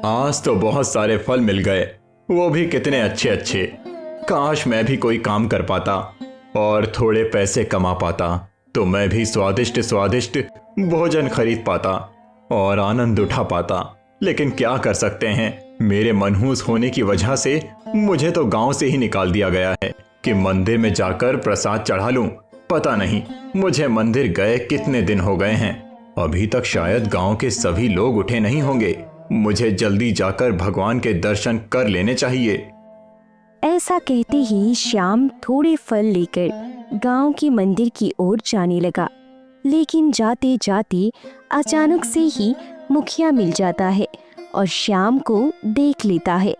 आज तो बहुत सारे फल मिल गए, वो भी कितने अच्छे अच्छे। काश मैं भी कोई काम कर पाता और थोड़े पैसे कमा पाता, तो मैं भी स्वादिष्ट स्वादिष्ट भोजन खरीद पाता और आनंद उठा पाता। लेकिन क्या कर सकते हैं, मेरे मनहूस होने की वजह से मुझे तो गांव से ही निकाल दिया गया है कि मंदिर में जाकर प्रसाद चढ़ा लूं। पता नहीं मुझे मंदिर गए कितने दिन हो गए हैं, अभी तक शायद गांव के सभी लोग उठे नहीं होंगे। मुझे जल्दी जाकर भगवान के दर्शन कर लेने चाहिए। ऐसा कहते ही श्याम थोड़े फल लेकर गांव के मंदिर की ओर जाने लगा। लेकिन जाते जाते अचानक से ही मुखिया मिल जाता है और श्याम को देख लेता है।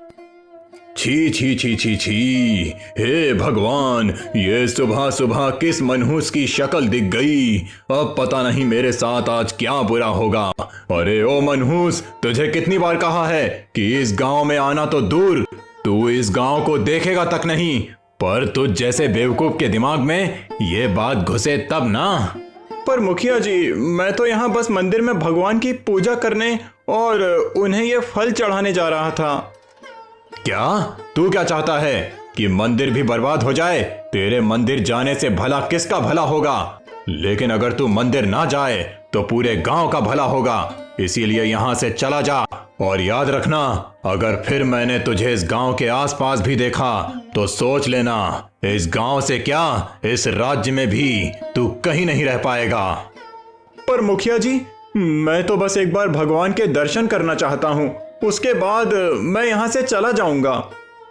छी छी छी छी छी, हे भगवान, ये सुबह सुबह किस मनहूस की शक्ल दिख गई। अब पता नहीं मेरे साथ आज क्या बुरा होगा। अरे ओ मनहूस, तुझे कितनी बार कहा है कि इस गांव में आना तो दूर, तू इस गांव को देखेगा तक नहीं। पर तुझ जैसे बेवकूफ के दिमाग में ये बात घुसे तब ना। पर मुखिया जी, मैं तो यहाँ बस मंदिर में भगवान की पूजा करने और उन्हें ये फल चढ़ाने जा रहा था। क्या तू क्या चाहता है कि मंदिर भी बर्बाद हो जाए? तेरे मंदिर जाने से भला किसका भला होगा? लेकिन अगर तू मंदिर ना जाए तो पूरे गांव का भला होगा। इसीलिए यहाँ से चला जा और याद रखना, अगर फिर मैंने तुझे इस गांव के आसपास भी देखा तो सोच लेना, इस गांव से क्या इस राज्य में भी तू कहीं नहीं रह पाएगा। पर मुखिया जी, मैं तो बस एक बार भगवान के दर्शन करना चाहता हूँ, उसके बाद मैं यहाँ से चला जाऊंगा।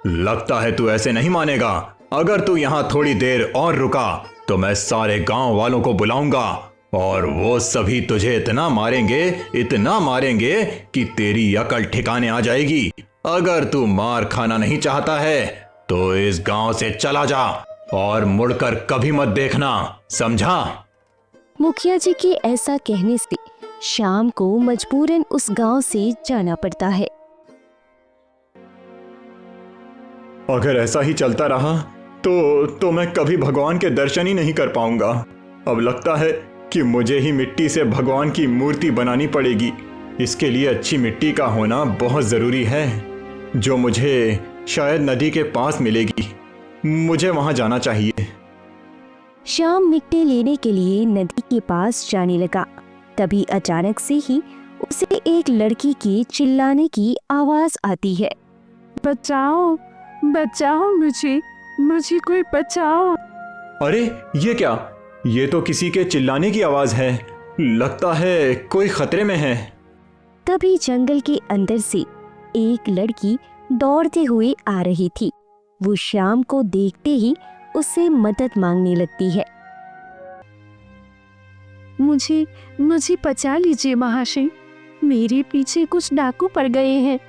लगता है तू ऐसे नहीं मानेगा। अगर तू यहाँ थोड़ी देर और रुका तो मैं सारे गांव वालों को बुलाऊंगा और वो सभी तुझे इतना मारेंगे कि तेरी अकल ठिकाने आ जाएगी। अगर तू मार खाना नहीं चाहता है तो इस गांव से चला जा और मुड़कर कभी मत देखना, समझा? मुखिया जी के ऐसा कहने से श्याम को मजबूरन उस गांव से जाना पड़ता है। अगर ऐसा ही चलता रहा तो मैं कभी भगवान के दर्शन ही नहीं कर पाऊंगा। अब लगता है कि मुझे ही मिट्टी से भगवान की मूर्ति बनानी पड़ेगी। इसके लिए अच्छी मिट्टी का होना बहुत जरूरी है, जो मुझे शायद नदी के पास मिलेगी। मुझे वहां जाना चाहिए। श्याम मिट्टी लेने के लिए नदी के पास जाने लगा। तभी अचानक से ही उसे एक लड़की के चिल्लाने की आवाज आती है। बचाओ, बचाओ मुझे कोई बचाओ। अरे ये क्या? ये तो किसी के चिल्लाने की आवाज है। लगता है कोई खतरे में है। तभी जंगल के अंदर से एक लड़की दौड़ते हुए आ रही थी। वो श्याम को देखते ही उससे मदद मांगने लगती है। मुझे बचा लीजिए महाशय, मेरे पीछे कुछ डाकू पड़ गए हैं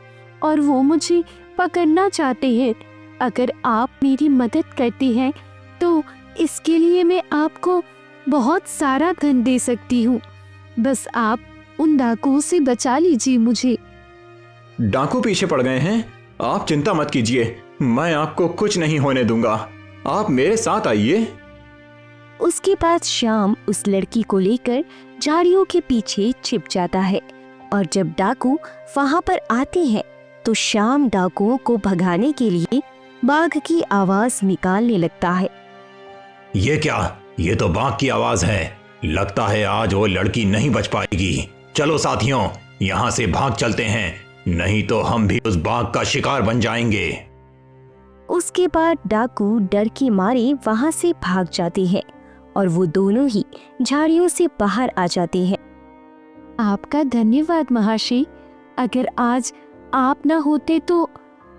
और वो मुझे पकड़ना चाहते हैं। अगर आप मेरी मदद करते हैं तो इसके लिए मैं आपको बहुत सारा धन दे सकती हूँ। बस आप उन डाकुओं से बचा लीजिए मुझे। डाकू पीछे पड़ गए हैं? आप चिंता मत कीजिए, मैं आपको कुछ नहीं होने दूंगा। आप मेरे साथ आइए। उसके बाद श्याम उस लड़की को लेकर झाड़ियों के पीछे छिप जाता है और जब डाकू वहां पर आते हैं तो श्याम डाकुओं को भगाने के लिए बाघ की आवाज निकालने लगता है। ये क्या? ये तो बाघ की आवाज है। लगता है आज वो लड़की नहीं बच पाएगी। चलो साथियों, यहाँ से भाग चलते हैं, नहीं तो हम भी उस बाघ का शिकार बन जाएंगे। उसके बाद डाकू डर के मारे वहां से भाग जाते हैं और वो दोनों ही झाड़ियों से बाहर आ जाते हैं। आपका धन्यवाद महाशय, अगर आज आप ना होते तो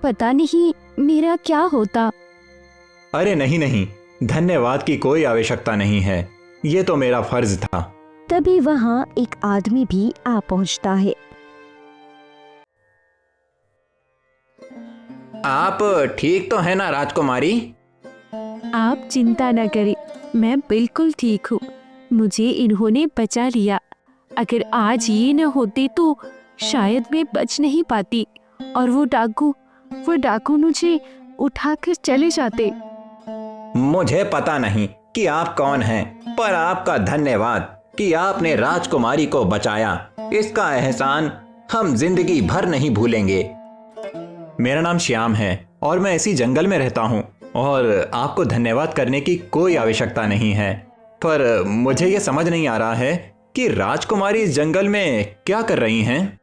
पता नहीं मेरा क्या होता। अरे नहीं, धन्यवाद की कोई आवश्यकता नहीं है, ये तो मेरा फर्ज था। तभी वहां एक आदमी भी आ पहुंचता है। आप ठीक तो है ना राजकुमारी? आप चिंता न करें, मैं बिल्कुल ठीक हूँ। मुझे इन्होंने बचा लिया। अगर आज ये न होते तो शायद मैं बच नहीं पाती और वो डाकू मुझे उठाकर चले जाते। मुझे पता नहीं कि आप कौन हैं, पर आपका धन्यवाद कि आपने राजकुमारी को बचाया। इसका एहसान हम जिंदगी भर नहीं भूलेंगे। मेरा नाम श्याम है और मैं इसी जंगल में रहता हूँ और आपको धन्यवाद करने की कोई आवश्यकता नहीं है, पर मुझे यह समझ नहीं आ रहा है कि राजकुमारी इस जंगल में क्या कर रही हैं।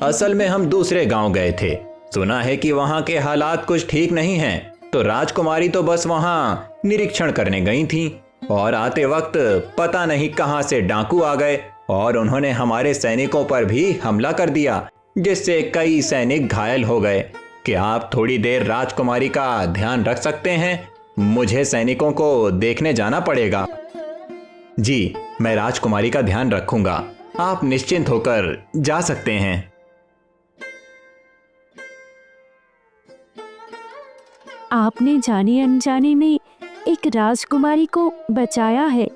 असल में हम दूसरे गांव गए थे, सुना है कि वहां के हालात कुछ ठीक नहीं हैं, तो राजकुमारी तो बस वहां निरीक्षण करने गई थी और आते वक्त पता नहीं कहां से डाकू आ गए और उन्होंने हमारे सैनिकों पर भी हमला कर दिया, जिससे कई सैनिक घायल हो गए। क्या आप थोड़ी देर राजकुमारी का ध्यान रख सकते हैं? मुझे सैनिकों को देखने जाना पड़ेगा। जी, मैं राजकुमारी का ध्यान रखूंगा, आप निश्चिंत होकर जा सकते हैं। आपने जाने अनजाने में एक राजकुमारी को बचाया है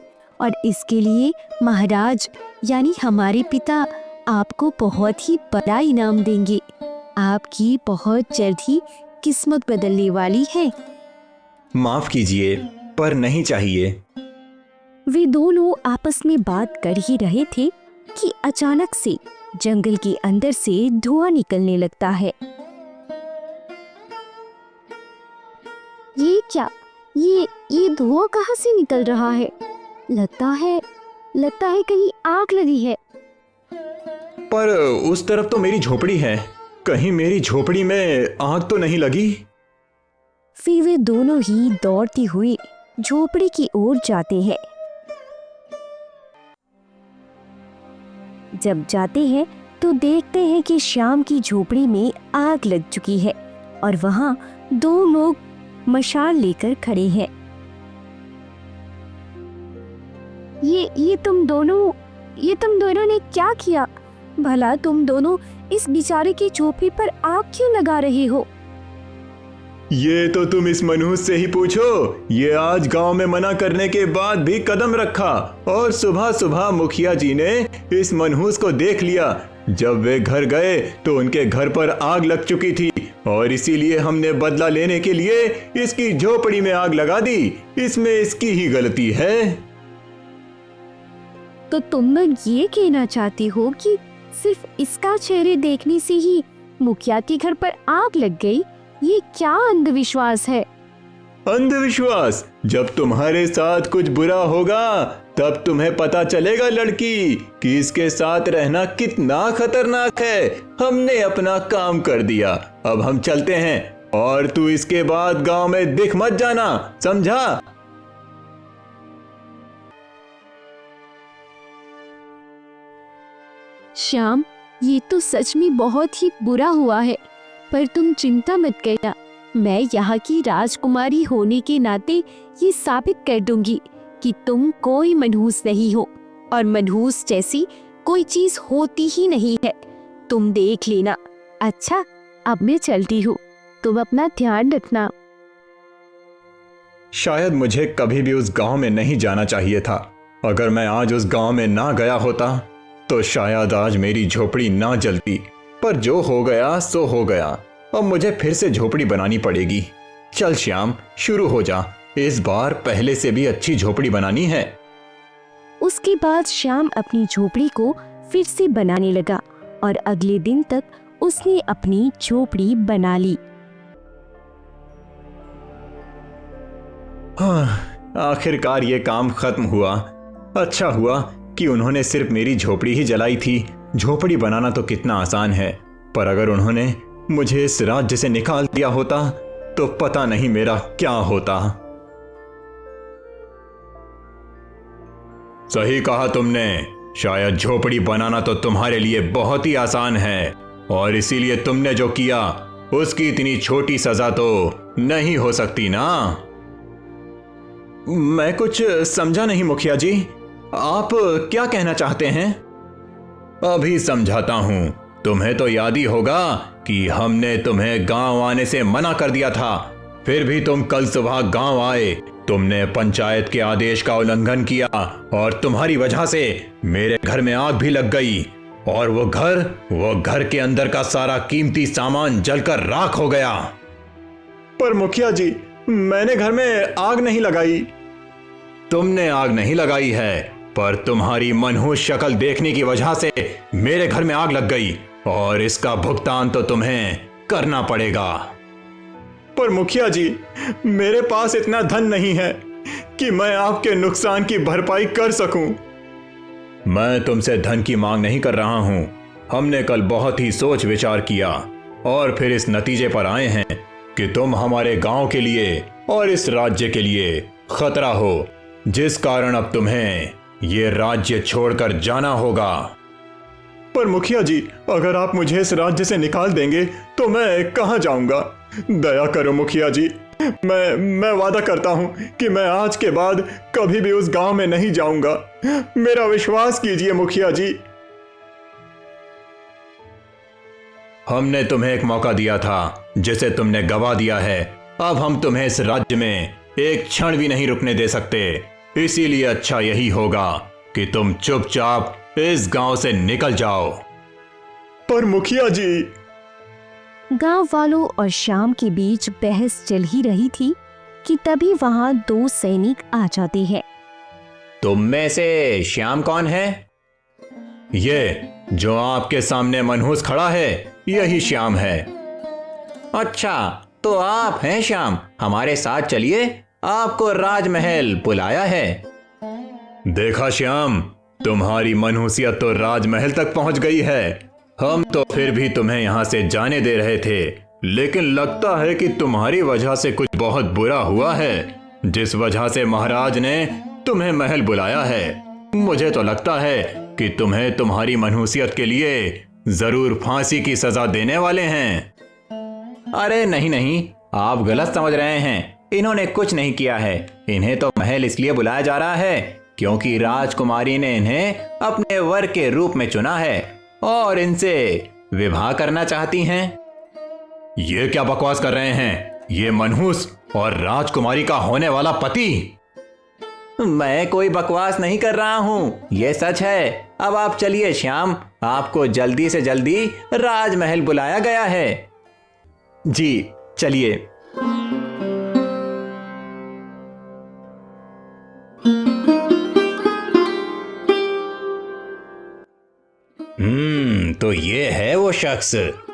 और इसके लिए महाराज यानी हमारे पिता आपको बहुत ही बड़ा इनाम देंगे। आपकी बहुत जल्द ही किस्मत बदलने वाली है। माफ कीजिए, पर नहीं चाहिए। वे दोनों आपस में बात कर ही रहे थे कि अचानक से जंगल के अंदर से धुआं निकलने लगता है। ये क्या? ये धुआं कहाँ से निकल रहा है? लगता है कहीं आग लगी है। पर उस तरफ तो मेरी झोपड़ी है, कहीं मेरी झोपड़ी में आग तो नहीं लगी? फिर वे दोनों ही दौड़ती हुई झोपड़ी की ओर जाते हैं। जब जाते हैं तो देखते हैं कि श्याम की झोपड़ी में आग लग चुकी है और वहां दो लोग मशाल लेकर खड़े हैं। ये तुम दोनों ने क्या किया? भला तुम दोनों इस बेचारे की झोपड़ी पर आग क्यों लगा रहे हो? ये तो तुम इस मनहूस से ही पूछो। ये आज गांव में मना करने के बाद भी कदम रखा और सुबह सुबह मुखिया जी ने इस मनहूस को देख लिया। जब वे घर गए तो उनके घर पर आग लग चुकी थी और इसीलिए हमने बदला लेने के लिए इसकी झोपड़ी में आग लगा दी। इसमें इसकी ही गलती है। तो तुम लोग ये कहना चाहते हो कि सिर्फ इसका चेहरे देखने से ही मुखिया के घर पर आग लग गई? ये क्या अंधविश्वास है? अंधविश्वास? जब तुम्हारे साथ कुछ बुरा होगा तब तुम्हें पता चलेगा लड़की कि इसके साथ रहना कितना खतरनाक है। हमने अपना काम कर दिया, अब हम चलते हैं और तू इसके बाद गांव में दिख मत जाना, समझा? श्याम, ये तो सच में बहुत ही बुरा हुआ है, पर तुम चिंता मत करना। मैं यहाँ की राजकुमारी होने के नाते ये साबित कर दूंगी कि तुम कोई मनहूस नहीं हो और मनहूस जैसी कोई चीज होती ही नहीं है। तुम देख लेना। अच्छा, अब मैं चलती हूँ, तुम अपना ध्यान रखना। शायद मुझे कभी भी उस गांव में नहीं जाना चाहिए था। अगर मैं आज उस गांव में ना गया होता तो शायद आज मेरी झोपड़ी ना जलती। पर जो हो गया सो हो गया, अब मुझे फिर से झोपड़ी बनानी पड़ेगी। चल श्याम, शुरू हो जा, इस बार पहले से भी अच्छी झोपड़ी बनानी है। उसके बाद श्याम अपनी झोपड़ी को फिर से बनाने लगा और अगले दिन तक उसने अपनी झोपड़ी बना ली। आखिरकार ये काम खत्म हुआ। अच्छा हुआ कि उन्होंने सिर्फ मेरी झोपड़ी ही जलाई थी। झोपड़ी बनाना तो कितना आसान है, पर अगर उन्होंने मुझे इस राज्य से निकाल दिया होता तो पता नहीं मेरा क्या होता। सही कहा तुमने, शायद झोपड़ी बनाना तो तुम्हारे लिए बहुत ही आसान है और इसीलिए तुमने जो किया उसकी इतनी छोटी सजा तो नहीं हो सकती ना। मैं कुछ समझा नहीं मुखिया जी, आप क्या कहना चाहते हैं? अभी समझाता हूं। तुम्हें तो याद ही होगा कि हमने तुम्हें गांव आने से मना कर दिया था, फिर भी तुम कल सुबह गांव आए। तुमने पंचायत के आदेश का उल्लंघन किया और तुम्हारी वजह से मेरे घर में आग भी लग गई और वो घर के अंदर का सारा कीमती सामान जलकर राख हो गया। पर मुखिया जी, मैंने घर में आग नहीं लगाई। तुमने आग नहीं लगाई है, पर तुम्हारी मनहूस शक्ल देखने की वजह से मेरे घर में आग लग गई और इसका भुगतान तो तुम्हें करना पड़ेगा। पर मुखिया जी, मेरे पास इतना धन नहीं है कि मैं आपके नुकसान की भरपाई कर सकूं। मैं तुमसे धन की मांग नहीं कर रहा हूं। हमने कल बहुत ही सोच विचार किया और फिर इस नतीजे पर आए हैं कि तुम हमारे गांव के लिए और इस राज्य के लिए खतरा हो, जिस कारण अब तुम्हें ये राज्य छोड़कर जाना होगा। पर मुखिया जी, अगर आप मुझे इस राज्य से निकाल देंगे तो मैं कहां जाऊंगा? दया करो मुखिया जी, मैं वादा करता हूं कि मैं आज के बाद कभी भी उस गांव में नहीं जाऊंगा। मेरा विश्वास कीजिए मुखिया जी। हमने तुम्हें एक मौका दिया था जिसे तुमने गवा दिया है। अब हम तुम्हें इस राज्य में एक क्षण भी नहीं रुकने दे सकते। इसीलिए अच्छा यही होगा कि तुम चुपचाप इस गांव से निकल जाओ। पर मुखिया जी। गांव वालों और श्याम के बीच बहस चल ही रही थी कि तभी वहां दो सैनिक आ जाते हैं। तुम में से श्याम कौन है? ये जो आपके सामने मनहूस खड़ा है, यही श्याम है। अच्छा, तो आप हैं श्याम, हमारे साथ चलिए, आपको राजमहल बुलाया है। देखा श्याम, तुम्हारी मनहूसियत तो राजमहल तक पहुंच गई है। हम तो फिर भी तुम्हें यहां से जाने दे रहे थे, लेकिन लगता है कि तुम्हारी वजह से कुछ बहुत बुरा हुआ है, जिस वजह से महाराज ने तुम्हें महल बुलाया है। मुझे तो लगता है कि तुम्हें तुम्हारी मनहूसियत के लिए जरूर फांसी की सजा देने वाले हैं। अरे नहीं नहीं, आप गलत समझ रहे हैं। इन्होंने कुछ नहीं किया है। इन्हें तो महल इसलिए बुलाया जा रहा है क्योंकि राजकुमारी ने इन्हें अपने वर के रूप में चुना है और इनसे विवाह करना चाहती हैं। ये क्या बकवास कर रहे हैं? ये मनहूस और राजकुमारी का होने वाला पति। मैं कोई बकवास नहीं कर रहा हूँ, ये सच है। अब आप चलिए श्याम, आपको जल्दी से जल्दी राजमहल बुलाया गया है। जी चलिए। तो ये है वो शख्स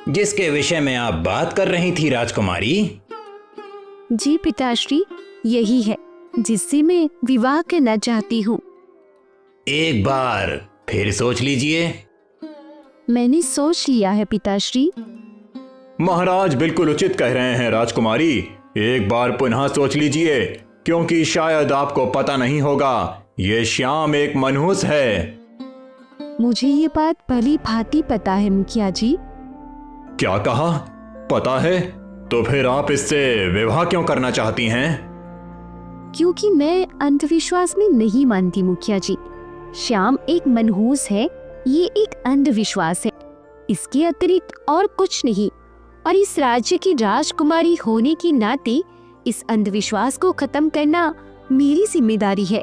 जिसके विषय में आप बात कर रही थी राजकुमारी। जी पिताश्री, यही है जिससे मैं विवाह करना चाहती हूँ। एक बार फिर सोच लीजिए। मैंने सोच लिया है पिताश्री। महाराज बिल्कुल उचित कह रहे हैं राजकुमारी। एक बार पुनः सोच लीजिए, क्योंकि शायद आपको पता नहीं होगा, ये श्याम एक मनहूस है। मुझे ये बात भली भांति पता है मुखिया जी। क्या कहा? पता है? तो फिर आप इससे विवाह क्यों करना चाहती हैं? क्योंकि मैं अंधविश्वास में नहीं मानती मुखिया जी। श्याम एक मनहूस है, ये एक अंधविश्वास है, इसके अतिरिक्त और कुछ नहीं। और इस राज्य की राजकुमारी होने के नाते इस अंधविश्वास को खत्म करना मेरी जिम्मेदारी है।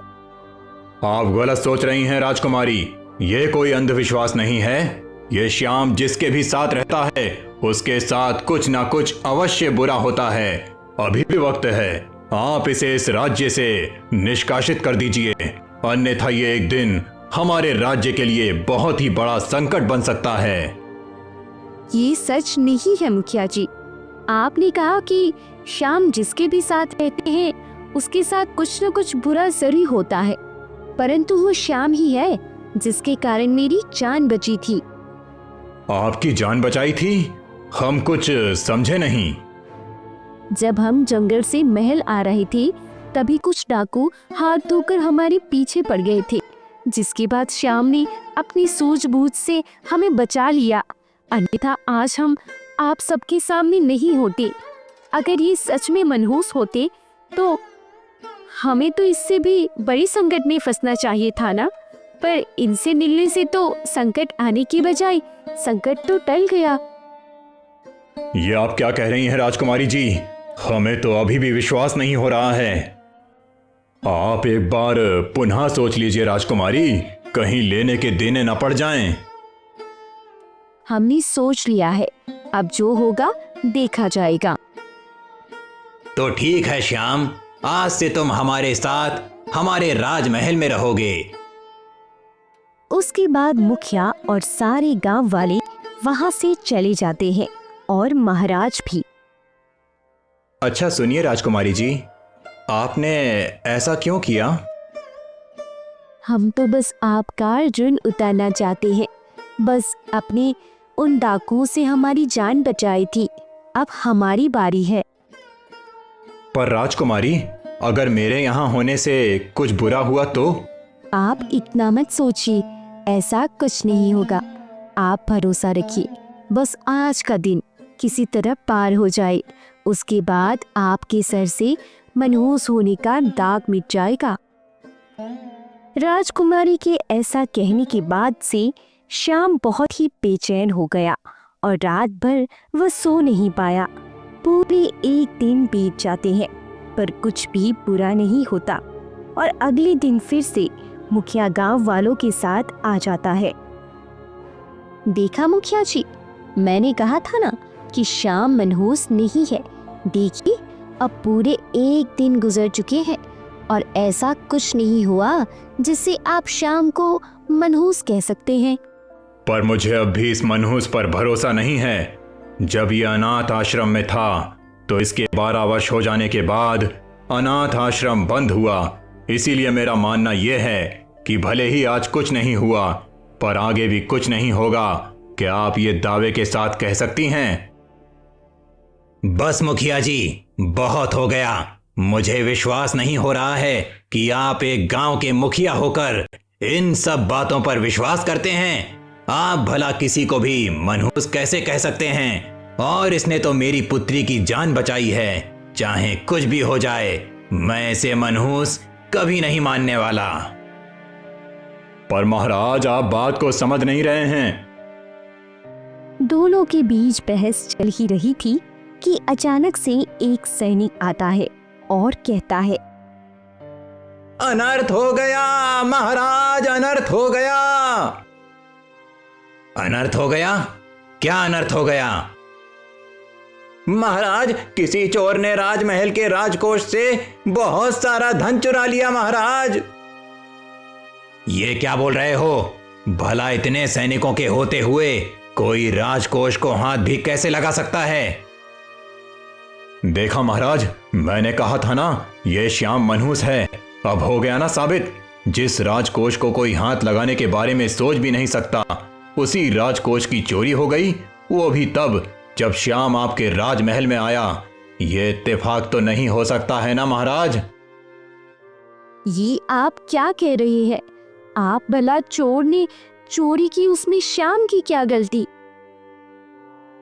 आप गलत सोच रही हैं राजकुमारी। ये कोई अंधविश्वास नहीं है। ये श्याम जिसके भी साथ रहता है, उसके साथ कुछ ना कुछ अवश्य बुरा होता है। अभी भी वक्त है, आप इसे इस राज्य से निष्कासित कर दीजिए, अन्यथा ये एक दिन हमारे राज्य के लिए बहुत ही बड़ा संकट बन सकता है। ये सच नहीं है मुखिया जी। आपने कहा कि श्याम जिसके भी साथ रहते हैं उसके साथ कुछ न कुछ बुरा जरूर होता है, परंतु वो श्याम ही है जिसके कारण मेरी जान बची थी। आपकी जान बचाई थी? हम कुछ समझे नहीं। जब हम जंगल से महल आ रहे थे तभी कुछ डाकू हाथ धोकर हमारे पीछे पड़ गए थे, जिसके बाद श्याम ने अपनी सूझबूझ से हमें बचा लिया, अन्यथा आज हम आप सबके सामने नहीं होते। अगर ये सच में मनहूस होते तो हमें तो इससे भी बड़ी संकट में फंसना चाहिए था ना। पर इनसे मिलने से तो संकट आने की बजाय संकट तो टल गया। ये आप क्या कह रही हैं राजकुमारी जी? हमें तो अभी भी विश्वास नहीं हो रहा है। आप एक बार पुनः सोच लीजिए राजकुमारी, कहीं लेने के देने न पड़ जाएं। हमने सोच लिया है, अब जो होगा देखा जाएगा। तो ठीक है श्याम, आज से तुम हमारे साथ हमारे राजमहल में रहोगे। उसके बाद मुखिया और सारे गांव वाले वहां से चले जाते हैं और महाराज भी। अच्छा सुनिए राजकुमारी जी, आपने ऐसा क्यों किया? हम तो बस आपका ऋण उतारना चाहते हैं। बस अपने उन डाकुओं से हमारी जान बचाई थी, अब हमारी बारी है। पर राजकुमारी, अगर मेरे यहाँ होने से कुछ बुरा हुआ तो? आप इतना मत सोचिए, ऐसा कुछ नहीं होगा। आप भरोसा रखिए, बस आज का दिन किसी तरह पार हो जाए, उसके बाद आपके सर से मनहूस होने का दाग मिट जाएगा। राजकुमारी के ऐसा कहने के बाद से श्याम बहुत ही बेचैन हो गया और रात भर वह सो नहीं पाया। पूरे एक दिन बीत जाते हैं पर कुछ भी बुरा नहीं होता और अगले दिन फिर से मुखिया गांव वालों के साथ आ जाता है। देखा मुखिया जी, मैंने कहा था ना कि श्याम मनहूस नहीं है। देखिए, अब पूरे एक दिन गुजर चुके हैं और ऐसा कुछ नहीं हुआ जिससे आप श्याम को मनहूस कह सकते हैं। पर मुझे अब भी इस मनहूस पर भरोसा नहीं है। जब ये अनाथ आश्रम में था तो इसके 12 वर्ष हो जाने के बाद अनाथ आश्रम बंद हुआ। इसीलिए मेरा मानना यह है कि भले ही आज कुछ नहीं हुआ पर आगे भी कुछ नहीं होगा। क्या आप ये दावे के साथ कह सकती हैं? बस मुखिया जी, बहुत हो गया। मुझे विश्वास नहीं हो रहा है कि आप एक गांव के मुखिया होकर इन सब बातों पर विश्वास करते हैं। आप भला किसी को भी मनहूस कैसे कह सकते हैं? और इसने तो मेरी पुत्री की जान बचाई है। चाहे कुछ भी हो जाए, मैं इसे मनहूस कभी नहीं मानने वाला। पर महाराज, आप बात को समझ नहीं रहे हैं। दोनों के बीच बहस चल ही रही थी कि अचानक से एक सैनिक आता है और कहता है, अनर्थ हो गया महाराज, अनर्थ हो गया। अनर्थ हो गया? क्या अनर्थ हो गया? महाराज, किसी चोर ने राजमहल के राजकोष से बहुत सारा धन चुरा लिया महाराज। ये क्या बोल रहे हो? भला इतने सैनिकों के होते हुए कोई राजकोष को हाथ भी कैसे लगा सकता है? देखा महाराज, मैंने कहा था ना, ये श्याम मनहूस है। अब हो गया ना साबित। जिस राजकोष को कोई हाथ लगाने के बारे में सोच भी नहीं सकता, उसी राजकोष की चोरी हो गई, वो भी तब जब श्याम आपके राजमहल में आया। ये इत्तेफाक तो नहीं हो सकता है ना महाराज? ये आप क्या कह रहे हैं? आप भला चोर ने चोरी की, उसमें श्याम की क्या गलती?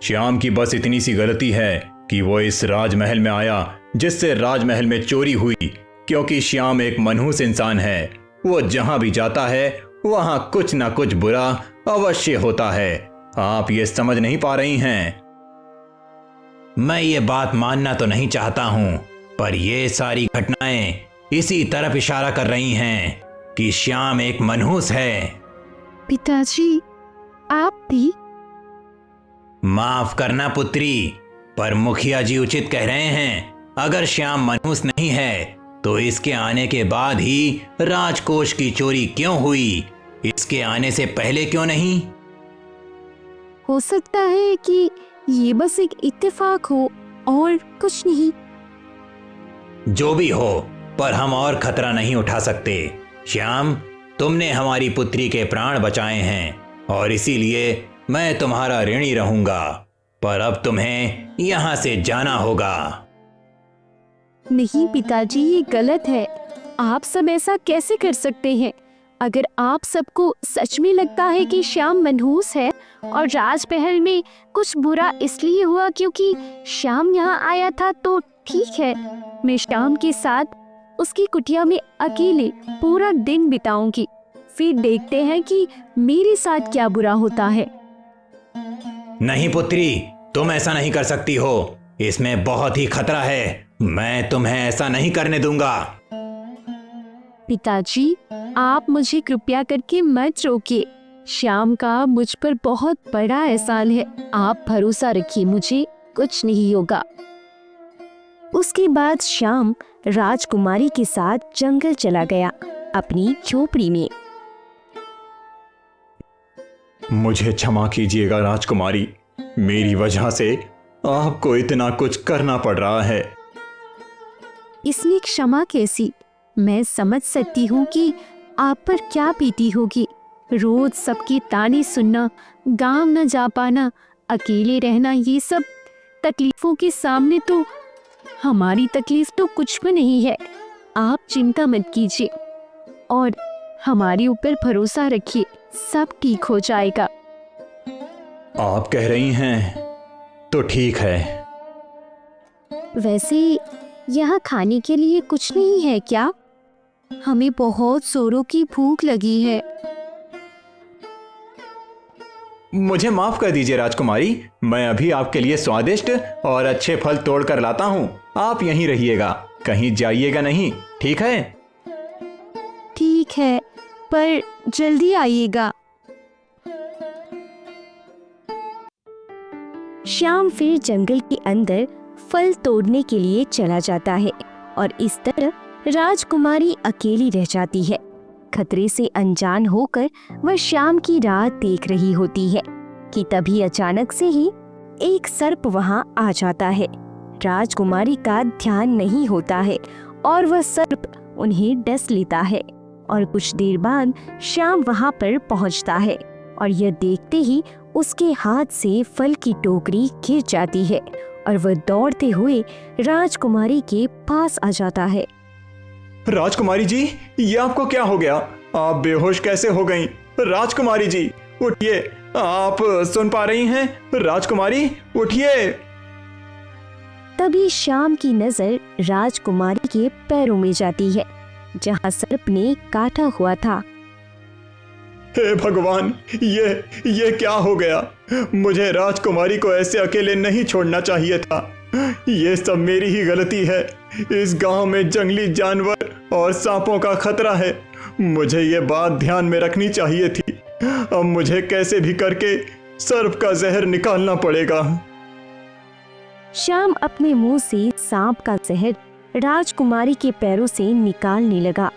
श्याम की बस इतनी सी गलती है कि वो इस राजमहल में आया जिससे राजमहल में चोरी हुई। क्योंकि श्याम एक मनहूस इंसान है, वो जहां भी जाता है वहां कुछ ना कुछ बुरा अवश्य होता है। आप ये समझ नहीं पा रही हैं। मैं ये बात मानना तो नहीं चाहता हूं, पर ये सारी घटनाएं इसी तरफ इशारा कर रही हैं कि श्याम एक मनहूस है। पिताजी, आप भी? माफ करना पुत्री, पर मुखिया जी उचित कह रहे हैं। अगर श्याम मनहूस नहीं है तो इसके आने के बाद ही राजकोष की चोरी क्यों हुई? इसके आने से पहले क्यों नहीं? हो सकता है कि ये बस एक इत्तेफाक हो और कुछ नहीं। जो भी हो, पर हम और खतरा नहीं उठा सकते। श्याम, तुमने हमारी पुत्री के प्राण बचाए हैं और इसीलिए मैं तुम्हारा ऋणी रहूंगा। पर अब तुम्हें यहां से जाना होगा। नहीं पिताजी, ये गलत है। आप सब ऐसा कैसे कर सकते हैं? अगर आप सबको सच में लगता है कि श्याम मनहूस है और राजमहल में कुछ बुरा इसलिए हुआ क्योंकि श्याम यहाँ आया था, तो ठीक है, मैं श्याम के साथ उसकी कुटिया में अकेले पूरा दिन बिताऊंगी। फिर देखते हैं कि मेरे साथ क्या बुरा होता है। नहीं पुत्री, तुम ऐसा नहीं कर सकती हो। इसमें बहुत ही खतरा है। मैं तुम्हें ऐसा नहीं करने दूंगा। पिताजी, आप मुझे कृपया करके मत रोकिए। श्याम का मुझ पर बहुत बड़ा एहसान है। आप भरोसा रखिए, मुझे कुछ नहीं होगा। उसके बाद श्याम राजकुमारी के साथ जंगल चला गया अपनी झोपड़ी में। मुझे क्षमा कीजिएगा राजकुमारी, मेरी वजह से आपको इतना कुछ करना पड़ रहा है। इसमें क्षमा कैसी? मैं समझ सकती हूँ कि आप पर क्या बीती होगी। रोज सबके ताने सुनना, गांव न जा पाना, अकेले रहना, ये सब तकलीफों के सामने तो हमारी तकलीफ तो कुछ भी नहीं है। आप चिंता मत कीजिए और हमारे ऊपर भरोसा रखिए, सब ठीक हो जाएगा। आप कह रही हैं तो ठीक है। वैसे यहाँ खाने के लिए कुछ नहीं है क्या? हमें बहुत जोरों की भूख लगी है। मुझे माफ कर दीजिए राजकुमारी, मैं अभी आपके लिए स्वादिष्ट और अच्छे फल तोड़ कर लाता हूँ। आप यहीं रहिएगा, कहीं जाइएगा नहीं, ठीक है? ठीक है, पर जल्दी आइएगा। श्याम फिर जंगल के अंदर फल तोड़ने के लिए चला जाता है और इस तरह राजकुमारी अकेली रह जाती है। खतरे से अनजान होकर वह श्याम की राह देख रही होती है कि तभी अचानक से ही एक सर्प वहां आ जाता है। राजकुमारी का ध्यान नहीं होता है और वह सर्प उन्हें डस लेता है और कुछ देर बाद श्याम वहां पर पहुंचता है और यह देखते ही उसके हाथ से फल की टोकरी गिर जाती है और वह दौड़ते हुए राजकुमारी के पास आ जाता है। राजकुमारी जी, ये आपको क्या हो गया? आप बेहोश कैसे हो गईं? राजकुमारी जी उठिए, आप सुन पा रही हैं? राजकुमारी उठिए। तभी श्याम की नजर राजकुमारी के पैरों में जाती है जहां सर्प ने काटा हुआ था। हे भगवान, ये क्या हो गया? मुझे राजकुमारी को ऐसे अकेले नहीं छोड़ना चाहिए था। ये सब मेरी ही गलती है। इस गांव में जंगली जानवर और सांपों का खतरा है। मुझे ये बात ध्यान में रखनी चाहिए थी। अब मुझे कैसे भी करके सर्प का जहर निकालना पड़ेगा। श्याम अपने मुंह से सांप का जहर राजकुमारी के पैरों से निकालने लगा।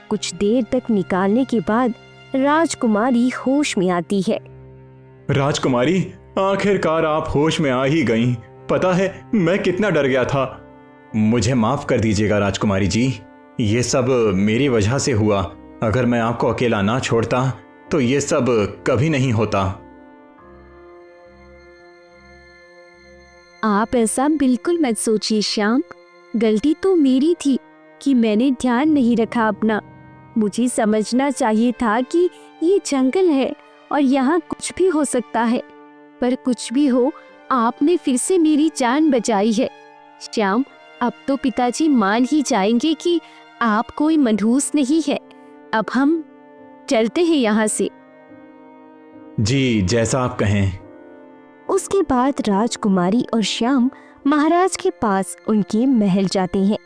कुछ देर तक निकालने के बाद राजकुमारी होश में आती है। राजकुमारी, आखिरकार आप होश में आ ही गईं। पता है मैं कितना डर गया था। मुझे माफ कर दीजिएगा राजकुमारी जी, ये सब मेरी वजह से हुआ। अगर मैं आपको अकेला ना छोड़ता तो ये सब कभी नहीं होता। आप ऐसा बिल्कुल मत सोचिए श्याम, गलती तो मेरी थी कि मैंने ध्यान नहीं रखा अपना। मुझे समझना चाहिए था कि ये जंगल है और यहाँ कुछ भी हो सकता है, पर कुछ भी हो आपने फिर से मेरी जान बचाई है। श्याम, अब तो पिताजी मान ही जाएंगे कि आप कोई मनहूस नहीं है। अब हम चलते हैं यहाँ से। जी, जैसा आप कहें। उसके बाद राजकुमारी और श्याम महाराज के पास उनके महल जाते हैं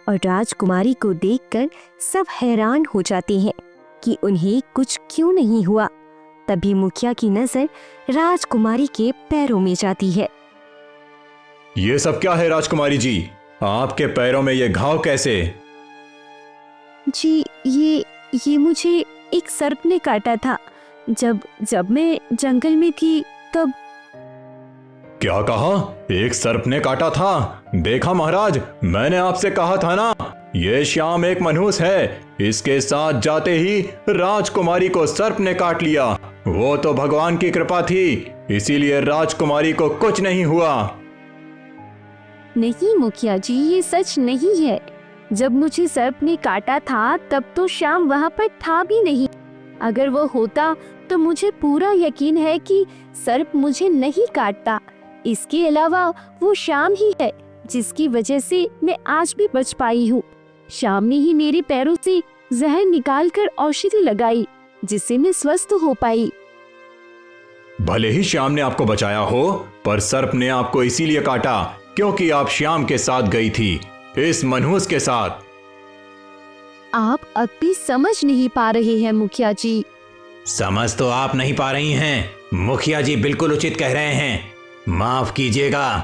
और राजकुमारी को देखकर सब हैरान हो जाते हैं कि उन्हें कुछ क्यों नहीं हुआ। तभी मुखिया की नजर राजकुमारी के पैरों में जाती है। ये सब क्या है राजकुमारी जी? आपके पैरों में ये घाव कैसे? जी, ये मुझे एक सर्प ने काटा था। जब मैं जंगल में थी तब। क्या कहा? एक सर्प ने काटा था? देखा महाराज, मैंने आपसे कहा था ना, ये श्याम एक मनहूस है। इसके साथ जाते ही राजकुमारी को सर्प ने काट लिया। वो तो भगवान की कृपा थी, इसीलिए राजकुमारी को कुछ नहीं हुआ। नहीं मुखिया जी, ये सच नहीं है। जब मुझे सर्प ने काटा था तब तो श्याम वहाँ पर था भी नहीं। अगर वो होता तो मुझे पूरा यकीन है कि सर्प मुझे नहीं काटता। इसके अलावा वो श्याम ही है जिसकी वजह से मैं आज भी बच पाई हूँ। श्याम ने ही मेरे पैरों से जहर निकालकर औषधि लगाई, जिससे मैं स्वस्थ हो पाई। भले ही श्याम ने आपको बचाया हो, पर सर्प ने आपको इसीलिए काटा क्योंकि आप श्याम के साथ गई थी, इस मनहूस के साथ। आप अब भी समझ नहीं पा रहे हैं मुखिया जी। समझ तो आप नहीं पा रही हैं। मुखिया जी बिल्कुल उचित कह रहे हैं। माफ कीजिएगा,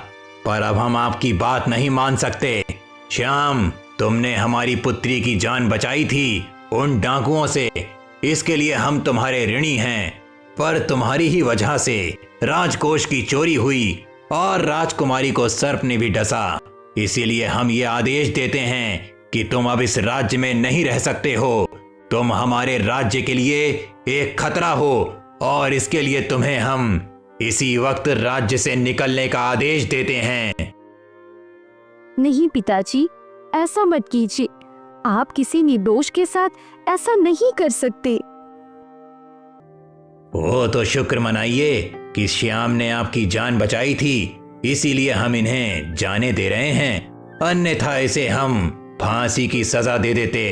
पर अब हम आपकी बात नहीं मान सकते। श्याम, तुमने हमारी पुत्री की जान बचाई थी उन डाकुओं से, इसके लिए हम तुम्हारे ऋणी हैं। पर तुम्हारी ही वजह से राजकोष की चोरी हुई और राजकुमारी को सर्प ने भी डसा। इसीलिए हम ये आदेश देते हैं कि तुम अब इस राज्य में नहीं रह सकते हो। तुम हमारे राज्य के लिए एक खतरा हो और इसके लिए तुम्हें हम इसी वक्त राज्य से निकलने का आदेश देते हैं। नहीं पिताजी, ऐसा मत कीजिए। आप किसी निर्दोष के साथ ऐसा नहीं कर सकते। वो तो शुक्र मनाइए कि श्याम ने आपकी जान बचाई थी, इसीलिए हम इन्हें जाने दे रहे हैं, अन्यथा इसे हम फांसी की सजा दे देते।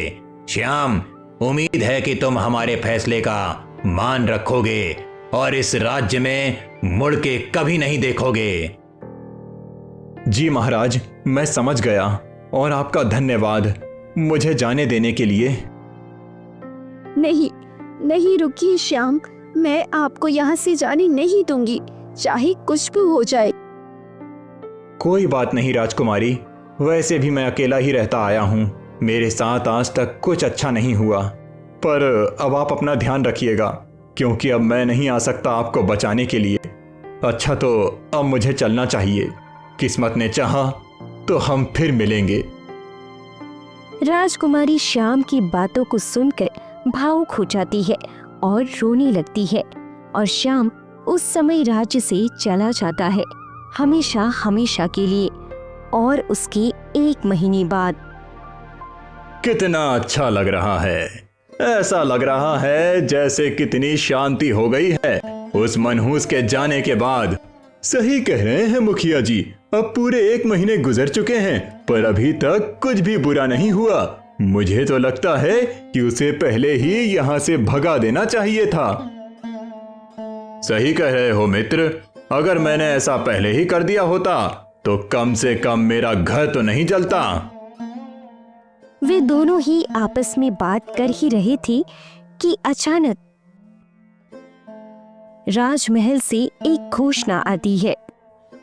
श्याम, उम्मीद है कि तुम हमारे फैसले का मान रखोगे और इस राज्य में मुड़ के कभी नहीं देखोगे। जी महाराज, मैं समझ गया और आपका धन्यवाद मुझे जाने देने के लिए। नहीं नहीं, रुकिए श्याम, मैं आपको यहाँ से जाने नहीं दूंगी, चाहे कुछ भी हो जाए। कोई बात नहीं राजकुमारी, वैसे भी मैं अकेला ही रहता आया हूँ। मेरे साथ आज तक कुछ अच्छा नहीं हुआ, पर अब आप अपना ध्यान रखिएगा, क्योंकि अब मैं नहीं आ सकता आपको बचाने के लिए। अच्छा, तो अब मुझे चलना चाहिए। किस्मत ने चाहा तो हम फिर मिलेंगे। राजकुमारी श्याम की बातों को सुनकर भावुक हो जाती है और रोने लगती है और श्याम उस समय राज्य से चला जाता है, हमेशा हमेशा के लिए। और उसके 1 महीने बाद कितना अच्छा लग रहा है। ऐसा लग रहा है जैसे कितनी शांति हो गई है उस मनहूस के जाने के बाद। सही कह रहे हैं मुखिया जी, अब पूरे 1 महीने गुजर चुके हैं पर अभी तक कुछ भी बुरा नहीं हुआ। मुझे तो लगता है कि उसे पहले ही यहाँ से भगा देना चाहिए था। सही कह रहे हो मित्र, अगर मैंने ऐसा पहले ही कर दिया होता तो कम से कम मेरा घर तो नहीं जलता। वे दोनों ही आपस में बात कर ही रहे थे कि अचानक राजमहल से एक घोषणा आती है।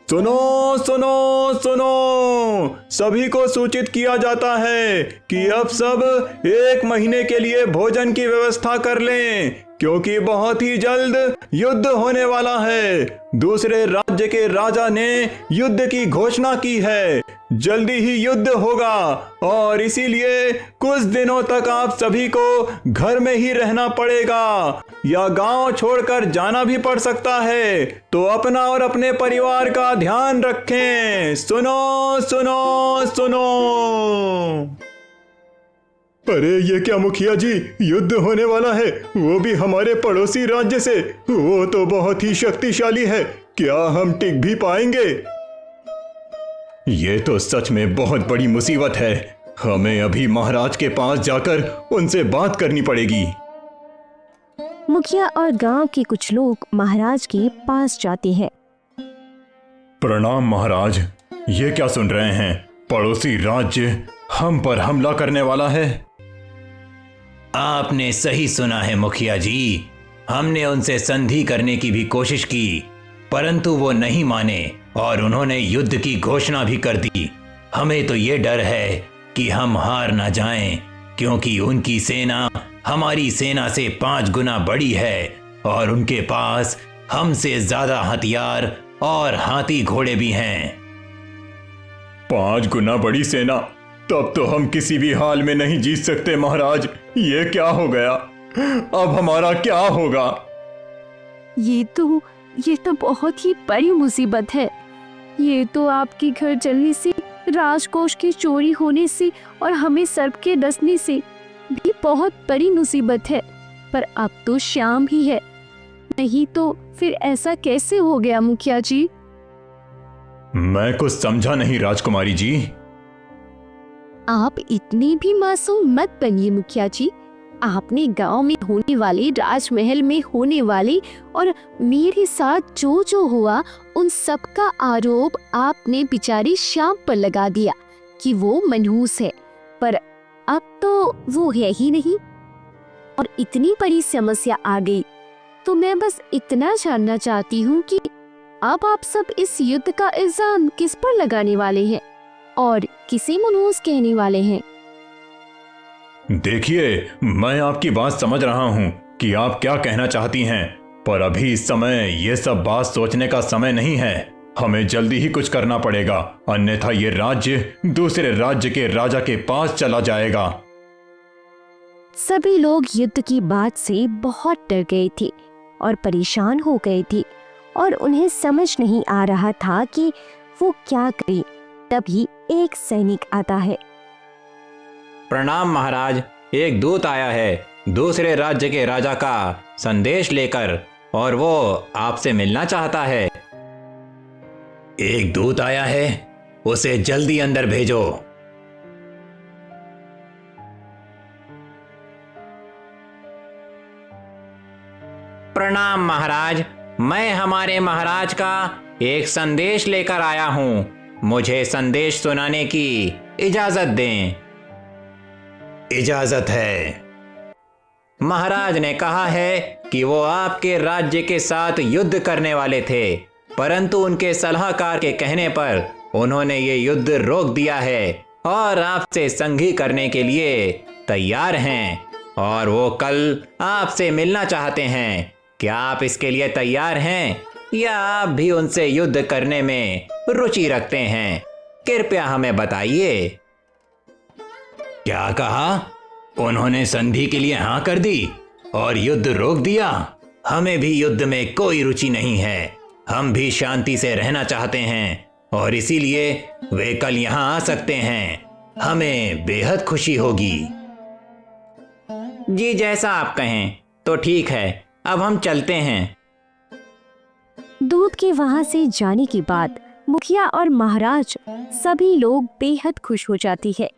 सुनो सुनो सुनो, सभी को सूचित किया जाता है कि अब सब 1 महीने के लिए भोजन की व्यवस्था कर लें, क्योंकि बहुत ही जल्द युद्ध होने वाला है। दूसरे राज्य के राजा ने युद्ध की घोषणा की है, जल्दी ही युद्ध होगा और इसीलिए कुछ दिनों तक आप सभी को घर में ही रहना पड़ेगा या गांव छोड़कर जाना भी पड़ सकता है, तो अपना और अपने परिवार का ध्यान रखें। सुनो सुनो सुनो। अरे ये क्या मुखिया जी, युद्ध होने वाला है, वो भी हमारे पड़ोसी राज्य से। वो तो बहुत ही शक्तिशाली है, क्या हम टिक भी पाएंगे? ये तो सच में बहुत बड़ी मुसीबत है। हमें अभी महाराज के पास जाकर उनसे बात करनी पड़ेगी। मुखिया और गांव के कुछ लोग महाराज के पास जाते हैं। प्रणाम महाराज, ये क्या सुन रहे हैं? पड़ोसी राज्य हम पर हमला करने वाला है। आपने सही सुना है मुखिया जी, हमने उनसे संधि करने की भी कोशिश की, परंतु वो नहीं माने और उन्होंने युद्ध की घोषणा भी कर दी। हमें तो ये डर है कि हम हार ना जाएं, क्योंकि उनकी सेना हमारी सेना से 5 गुना बड़ी है और उनके पास हमसे ज्यादा हथियार और हाथी घोड़े भी हैं। 5 गुना बड़ी सेना? तब तो हम किसी भी हाल में नहीं जीत सकते महाराज। ये क्या हो गया? अब हमारा क्या होगा? ये तो बहुत ही बड़ी मुसीबत है। ये तो आपके घर जलने से, राजकोष की चोरी होने से और हमें सर्प के डसने से भी बहुत बड़ी मुसीबत है। पर अब तो श्याम ही है, नहीं तो फिर ऐसा कैसे हो गया मुखिया जी? मैं कुछ समझा नहीं राजकुमारी जी। आप इतने भी मासूम मत बनिए मुखिया जी। आपने गांव में होने वाले, राजमहल में होने वाले और मेरे साथ जो जो हुआ उन सब का आरोप आपने बेचारी श्याम पर लगा दिया कि वो मनहूस है। पर अब तो वो है ही नहीं और इतनी बड़ी समस्या आ गई। तो मैं बस इतना जानना चाहती हूँ कि अब आप सब इस युद्ध का इल्जाम किस पर लगाने वाले हैं और किसे मनहूस कहने वाले हैं? देखिए, मैं आपकी बात समझ रहा हूँ कि आप क्या कहना चाहती हैं, पर अभी इस समय ये सब बात सोचने का समय नहीं है। हमें जल्दी ही कुछ करना पड़ेगा, अन्यथा ये राज्य दूसरे राज्य के राजा के पास चला जाएगा। सभी लोग युद्ध की बात से बहुत डर गए थे और परेशान हो गए थे और उन्हें समझ नहीं आ रहा था कि वो क्या करें। तभी एक सैनिक आता है। प्रणाम महाराज, एक दूत आया है दूसरे राज्य के राजा का संदेश लेकर, और वो आपसे मिलना चाहता है। एक दूत आया है, उसे जल्दी अंदर भेजो। प्रणाम महाराज, मैं हमारे महाराज का एक संदेश लेकर आया हूँ। मुझे संदेश सुनाने की इजाजत दें। इजाजत है। महाराज ने कहा है कि वो आपके राज्य के साथ युद्ध करने वाले थे, परंतु उनके सलाहकार के कहने पर उन्होंने ये युद्ध रोक दिया है और आपसे संधि करने के लिए तैयार हैं, और वो कल आपसे मिलना चाहते हैं। क्या आप इसके लिए तैयार हैं या आप भी उनसे युद्ध करने में रुचि रखते हैं? कृपया हमें बताइए। क्या कहा? उन्होंने संधि के लिए हाँ कर दी और युद्ध रोक दिया? हमें भी युद्ध में कोई रुचि नहीं है। हम भी शांति से रहना चाहते हैं और इसीलिए वे कल यहाँ आ सकते हैं। हमें बेहद खुशी होगी। जी, जैसा आप कहें तो ठीक है, अब हम चलते हैं। दूत के वहां से जाने के बाद मुखिया और महाराज सभी लोग बेहद खुश हो जाती है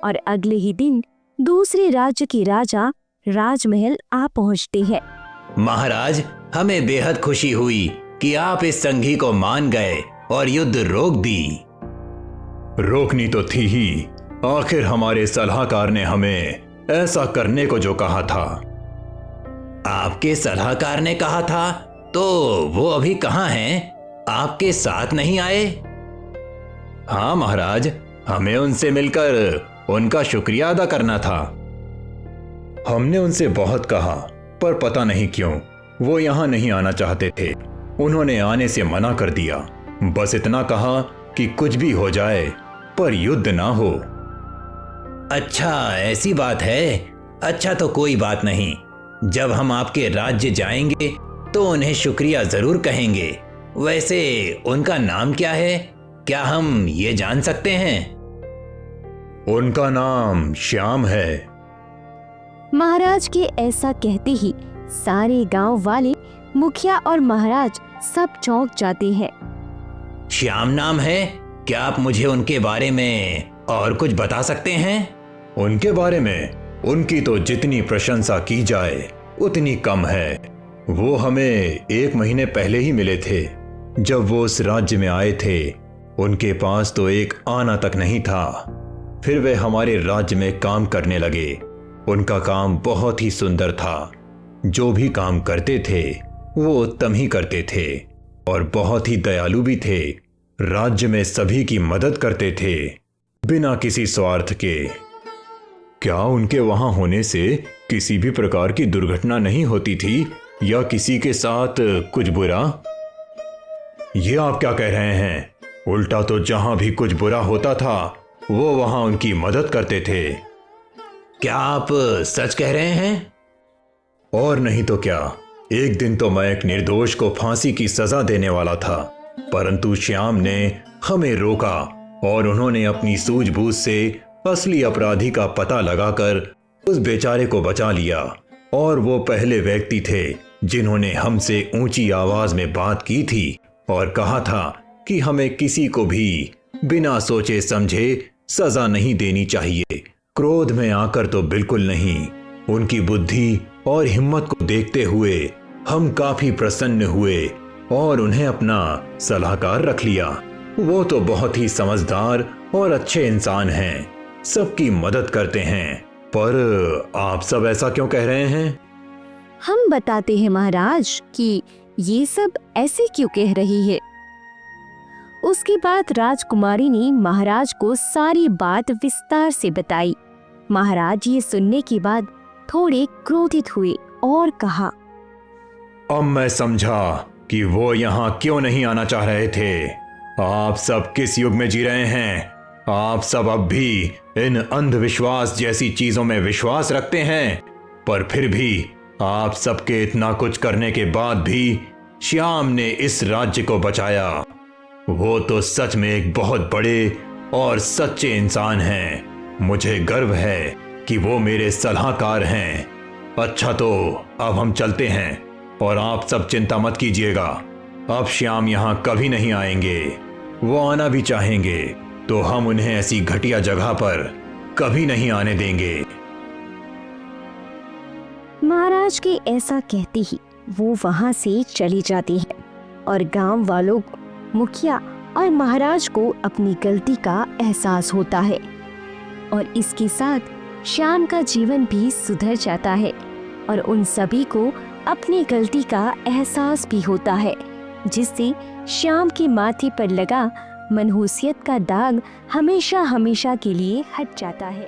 और अगले ही दिन दूसरे राज्य के राजा राजमहल आ पहुंचते हैं। महाराज, हमें बेहद खुशी हुई कि आप इस संधि को मान गए और युद्ध रोक दी। रोकनी तो थी ही, आखिर हमारे सलाहकार ने हमें ऐसा करने को जो कहा था। आपके सलाहकार ने कहा था तो वो अभी कहाँ हैं? आपके साथ नहीं आए? हाँ महाराज, हमें उनसे मिलकर उनका शुक्रिया अदा करना था। हमने उनसे बहुत कहा, पर पता नहीं क्यों वो यहाँ नहीं आना चाहते थे। उन्होंने आने से मना कर दिया। बस इतना कहा कि कुछ भी हो जाए पर युद्ध ना हो। अच्छा, ऐसी बात है। अच्छा, तो कोई बात नहीं। जब हम आपके राज्य जाएंगे तो उन्हें शुक्रिया जरूर कहेंगे। वैसे उनका नाम क्या है? क्या हम ये जान सकते हैं? उनका नाम श्याम है। महाराज के ऐसा कहते ही सारे गांव वाले, मुखिया और महाराज सब चौंक जाते हैं। श्याम नाम है? क्या आप मुझे उनके बारे में और कुछ बता सकते हैं? उनके बारे में उनकी तो जितनी प्रशंसा की जाए उतनी कम है। वो हमें 1 महीने पहले ही मिले थे। जब वो उस राज्य में आए थे उनके पास तो एक आना तक नहीं था। फिर वे हमारे राज्य में काम करने लगे। उनका काम बहुत ही सुंदर था। जो भी काम करते थे वो उत्तम ही करते थे और बहुत ही दयालु भी थे। राज्य में सभी की मदद करते थे बिना किसी स्वार्थ के। क्या उनके वहां होने से किसी भी प्रकार की दुर्घटना नहीं होती थी या किसी के साथ कुछ बुरा? ये आप क्या कह रहे हैं? उल्टा तो जहां भी कुछ बुरा होता था वो वहां उनकी मदद करते थे। क्या आप सच कह रहे हैं? और नहीं तो क्या। एक दिन तो मैं एक निर्दोष को फांसी की सजा देने वाला था, परंतु श्याम ने हमें रोका और उन्होंने अपनी सूझबूझ से असली अपराधी का पता लगाकर उस बेचारे को बचा लिया। और वो पहले व्यक्ति थे जिन्होंने हमसे ऊंची आवाज में बात की थी और कहा था कि हमें किसी को भी बिना सोचे समझे सजा नहीं देनी चाहिए। क्रोध में आकर तो बिल्कुल नहीं। उनकी बुद्धि और हिम्मत को देखते हुए हम काफी प्रसन्न हुए और उन्हें अपना सलाहकार रख लिया। वो तो बहुत ही समझदार और अच्छे इंसान हैं, सबकी मदद करते हैं। पर आप सब ऐसा क्यों कह रहे हैं? हम बताते हैं महाराज कि ये सब ऐसे क्यों कह रही है। उसके बाद राजकुमारी ने महाराज को सारी बात विस्तार से बताई। महाराज ये सुनने के बाद थोड़े क्रोधित हुए और कहा, अब मैं समझा कि वो यहाँ क्यों नहीं आना चाह रहे थे। आप सब किस युग में जी रहे हैं? आप सब अब भी इन अंधविश्वास जैसी चीजों में विश्वास रखते हैं, पर फिर भी आप सबके इतना कुछ करने के बाद भी श्याम ने इस राज्य को बचाया। वो तो सच में एक बहुत बड़े और सच्चे इंसान हैं। मुझे गर्व है कि वो मेरे सलाहकार हैं। अच्छा, तो अब हम चलते हैं और आप सब चिंता मत कीजिएगा। अब श्याम यहाँ कभी नहीं आएंगे। वो आना भी चाहेंगे तो हम उन्हें ऐसी घटिया जगह पर कभी नहीं आने देंगे। महाराज के ऐसा कहते ही वो वहां से चली जाती है और गांव वालों, मुखिया और महाराज को अपनी गलती का एहसास होता है और इसके साथ श्याम का जीवन भी सुधर जाता है और उन सभी को अपनी गलती का एहसास भी होता है, जिससे श्याम के माथे पर लगा मनहूसियत का दाग हमेशा हमेशा के लिए हट जाता है।